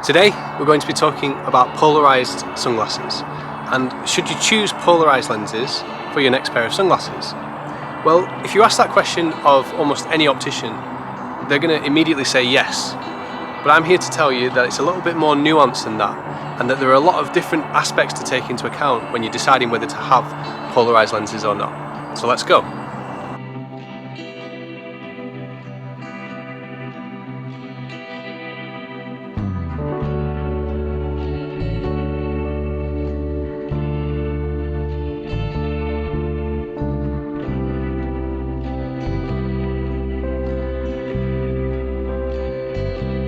Today we're going to be talking about polarised sunglasses, and should you choose polarised lenses for your next pair of sunglasses? Well, if you ask that question of almost any optician, they're going to immediately say yes. But I'm here to tell you that it's a little bit more nuanced than that, and that there are a lot of different aspects to take into account when you're deciding whether to have polarised lenses or not. So let's go.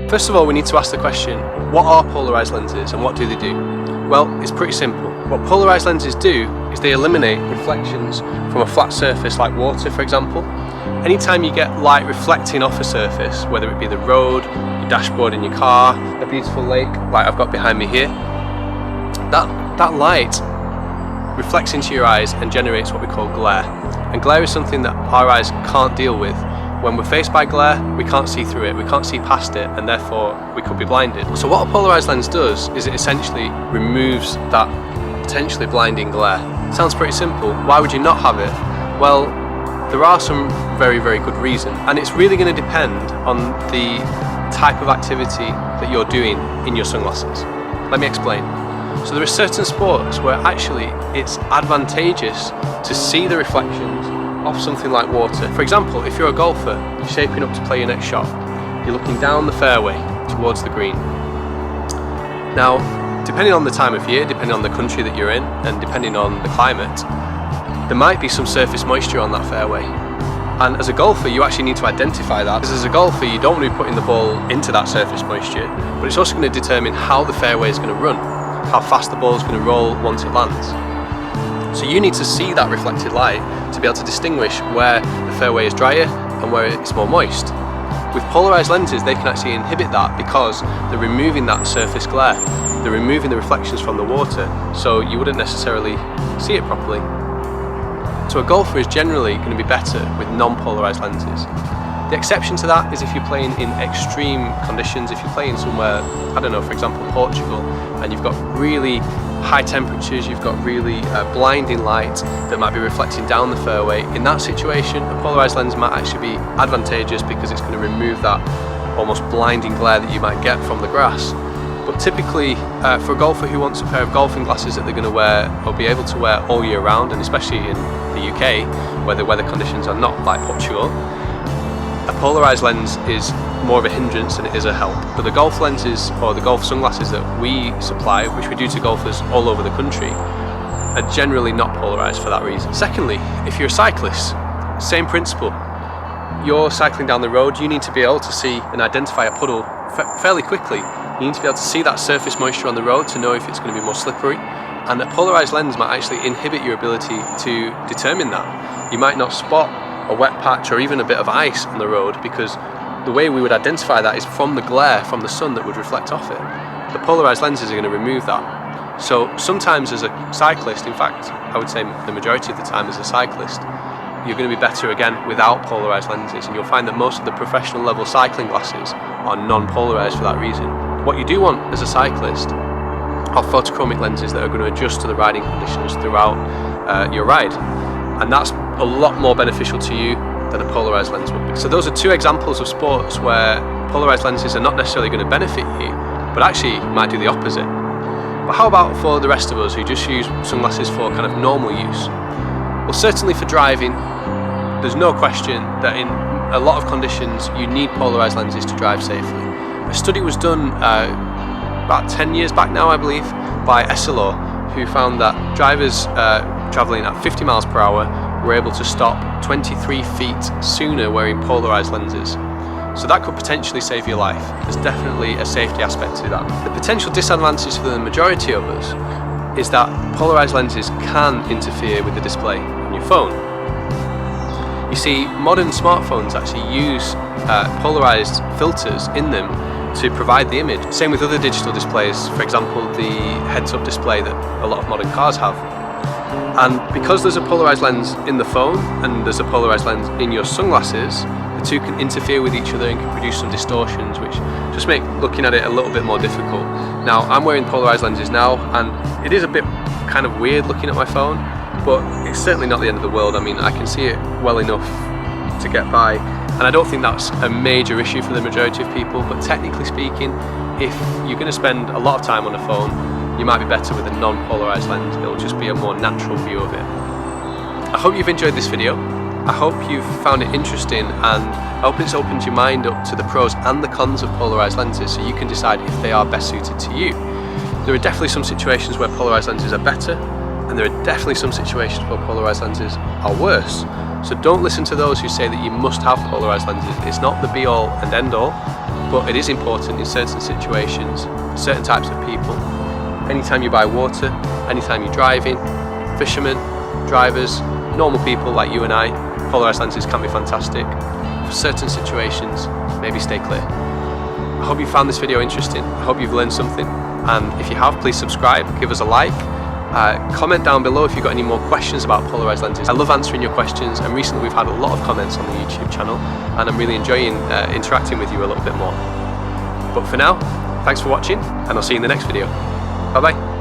First of all, we need to ask the question, what are polarised lenses and what do they do? Well, it's pretty simple. What polarised lenses do is they eliminate reflections from a flat surface like water, for example. Anytime you get light reflecting off a surface, whether it be the road, your dashboard in your car, a beautiful lake like I've got behind me here, that light reflects into your eyes and generates what we call glare. And glare is something that our eyes can't deal with. When we're faced by glare, we can't see through it, we can't see past it, and therefore we could be blinded. So what a polarised lens does is it essentially removes that potentially blinding glare. Sounds pretty simple. Why would you not have it? Well, there are some very, very good reasons, and it's really going to depend on the type of activity that you're doing in your sunglasses. Let me explain. So there are certain sports where actually it's advantageous to see the reflections off something like water. For example, if you're a golfer, you're shaping up to play your next shot, you're looking down the fairway towards the green. Now, depending on the time of year, depending on the country that you're in, and depending on the climate, there might be some surface moisture on that fairway. And as a golfer, you actually need to identify that, because as a golfer, you don't want to be putting the ball into that surface moisture, but it's also going to determine how the fairway is going to run, how fast the ball is going to roll once it lands. So you need to see that reflected light to be able to distinguish where the fairway is drier and where it's more moist. With polarised lenses, they can actually inhibit that because they're removing that surface glare. They're removing the reflections from the water, so you wouldn't necessarily see it properly. So a golfer is generally going to be better with non-polarised lenses. The exception to that is if you're playing in extreme conditions, if you're playing somewhere, I don't know, for example Portugal, and you've got really high temperatures, you've got really blinding light that might be reflecting down the fairway. In that situation, a polarised lens might actually be advantageous because it's going to remove that almost blinding glare that you might get from the grass. But typically, for a golfer who wants a pair of golfing glasses that they're going to wear or be able to wear all year round, and especially in the UK where the weather conditions are not like Portugal, a polarised lens is more of a hindrance than it is a help. But the golf lenses or the golf sunglasses that we supply, which we do to golfers all over the country, are generally not polarised for that reason. Secondly, if you're a cyclist, same principle. You're cycling down the road, you need to be able to see and identify a puddle fairly quickly. You need to be able to see that surface moisture on the road to know if it's going to be more slippery. And a polarised lens might actually inhibit your ability to determine that. You might not spot a wet patch or even a bit of ice on the road because the way we would identify that is from the glare from the sun that would reflect off it. The polarised lenses are going to remove that. So sometimes as a cyclist, in fact I would say the majority of the time as a cyclist, you're going to be better again without polarised lenses, and you'll find that most of the professional level cycling glasses are non-polarised for that reason. What you do want as a cyclist are photochromic lenses that are going to adjust to the riding conditions throughout your ride, and that's a lot more beneficial to you than a polarised lens would be. So those are two examples of sports where polarised lenses are not necessarily going to benefit you, but actually might do the opposite. But how about for the rest of us who just use sunglasses for kind of normal use? Well, certainly for driving, there's no question that in a lot of conditions you need polarised lenses to drive safely. A study was done about 10 years back now, I believe, by SLO, who found that drivers travelling at 50 miles per hour were able to stop 23 feet sooner wearing polarised lenses. So that could potentially save your life. There's definitely a safety aspect to that. The potential disadvantage for the majority of us is that polarised lenses can interfere with the display on your phone. You see, modern smartphones actually use polarised filters in them to provide the image. Same with other digital displays, for example the heads-up display that a lot of modern cars have. And because there's a polarised lens in the phone and there's a polarised lens in your sunglasses, the two can interfere with each other and can produce some distortions, which just make looking at it a little bit more difficult. Now, I'm wearing polarized lenses now, and it is a bit kind of weird looking at my phone, but it's certainly not the end of the world. I mean, I can see it well enough to get by, and I don't think that's a major issue for the majority of people, but technically speaking, if you're going to spend a lot of time on a phone, you might be better with a non-polarized lens. It'll just be a more natural view of it. I hope you've enjoyed this video. I hope you've found it interesting, and I hope it's opened your mind up to the pros and the cons of polarized lenses, so you can decide if they are best suited to you. There are definitely some situations where polarized lenses are better, and there are definitely some situations where polarized lenses are worse. So don't listen to those who say that you must have polarized lenses. It's not the be all and end all, but it is important in certain situations, for certain types of people. Anytime you buy water, anytime you're driving, fishermen, drivers, normal people like you and I, polarized lenses can be fantastic. For certain situations, maybe stay clear. I hope you found this video interesting. I hope you've learned something. And if you have, please subscribe, give us a like. Comment down below if you've got any more questions about polarized lenses. I love answering your questions, and recently we've had a lot of comments on the YouTube channel, and I'm really enjoying interacting with you a little bit more. But for now, thanks for watching, and I'll see you in the next video. Bye bye.